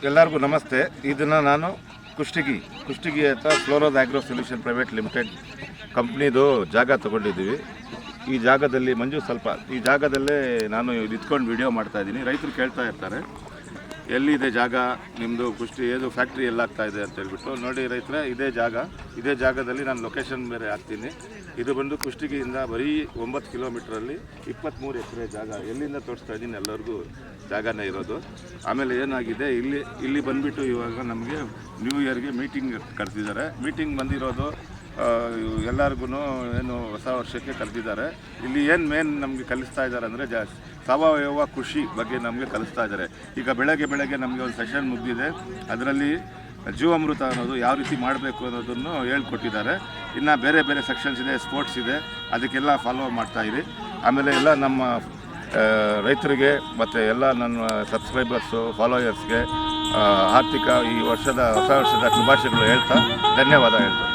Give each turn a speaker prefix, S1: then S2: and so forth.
S1: ಎಲ್ಲರಿಗೂ ನಮಸ್ತೆ. ಇದನ್ನು ನಾನು ಕುಷ್ಟಗಿ ಅಂತ ಫ್ಲೋರೋಸ್ ಆಗ್ರೋ ಸೊಲ್ಯೂಷನ್ ಪ್ರೈವೇಟ್ ಲಿಮಿಟೆಡ್ ಕಂಪ್ನಿದು ಜಾಗ ತೊಗೊಂಡಿದ್ದೀವಿ. ಈ ಜಾಗದಲ್ಲಿ ಈ ಜಾಗದಲ್ಲೇ ನಾನು ನಿಂತ್ಕೊಂಡು ವಿಡಿಯೋ ಮಾಡ್ತಾಯಿದ್ದೀನಿ. ರೈತರು ಕೇಳ್ತಾ ಇರ್ತಾರೆ, ಎಲ್ಲಿದೆ ಜಾಗ ನಿಮ್ಮದು, ಕುಷ್ಟಿ ಏದು ಫ್ಯಾಕ್ಟ್ರಿ ಎಲ್ಲಾಗ್ತಾ ಇದೆ ಅಂತ ಹೇಳ್ಬಿಟ್ಟು. ನೋಡಿ ರೈತರೇ, ಇದೇ ಜಾಗದಲ್ಲಿ ನಾನು ಲೊಕೇಶನ್ ಬೇರೆ ಹಾಕ್ತೀನಿ. ಇದು ಬಂದು ಕುಷ್ಟಗಿಯಿಂದ ಬರೀ 9 ಕಿಲೋಮೀಟ್ರಲ್ಲಿ 23 ಎಕರೆ ಜಾಗ. ಎಲ್ಲಿಂದ ತೋರಿಸ್ತಾ ಇದ್ದೀನಿ ಎಲ್ಲರಿಗೂ ಜಾಗನೇ ಇರೋದು. ಆಮೇಲೆ ಏನಾಗಿದೆ, ಇಲ್ಲಿ ಬಂದುಬಿಟ್ಟು ಇವಾಗ ನಮಗೆ ನ್ಯೂ ಇಯರ್ಗೆ ಮೀಟಿಂಗ್ ಕರೆದಿದ್ದಾರೆ. ಮೀಟಿಂಗ್ ಬಂದಿರೋದು ಎಲ್ಲರಿಗೂ ಏನು ಹೊಸ ವರ್ಷಕ್ಕೆ ಕಲಿತಿದ್ದಾರೆ. ಇಲ್ಲಿ ಏನು ಮೇನ್ ನಮಗೆ ಕಲಿಸ್ತಾ ಇದ್ದಾರೆ ಅಂದರೆ ಸಾವಯವ ಕೃಷಿ ಬಗ್ಗೆ ನಮಗೆ ಕಲಿಸ್ತಾ ಇದ್ದಾರೆ. ಈಗ ಬೆಳಗ್ಗೆ ನಮಗೆ ಒಂದು ಸೆಷನ್ ಮುಗಿದಿದೆ. ಅದರಲ್ಲಿ ಜೀವಾಮೃತ ಅನ್ನೋದು ಯಾವ ರೀತಿ ಮಾಡಬೇಕು ಅನ್ನೋದನ್ನು ಹೇಳ್ಕೊಟ್ಟಿದ್ದಾರೆ. ಇನ್ನು ಬೇರೆ ಸೆಕ್ಷನ್ಸ್ ಇದೆ, ಸ್ಪೋರ್ಟ್ಸ್ ಇದೆ, ಅದಕ್ಕೆಲ್ಲ ಫಾಲೋ ಮಾಡ್ತಾಯಿರಿ. ಆಮೇಲೆ ಎಲ್ಲ ನಮ್ಮ ರೈತರಿಗೆ ಮತ್ತು ಎಲ್ಲ ನನ್ನ ಸಬ್ಸ್ಕ್ರೈಬರ್ಸು ಫಾಲೋಯರ್ಸ್ಗೆ ಆರ್ಥಿಕ ಈ ಹೊಸ ವರ್ಷದ ಶುಭಾಶಯಗಳು ಹೇಳ್ತಾ ಧನ್ಯವಾದ ಹೇಳ್ತಾ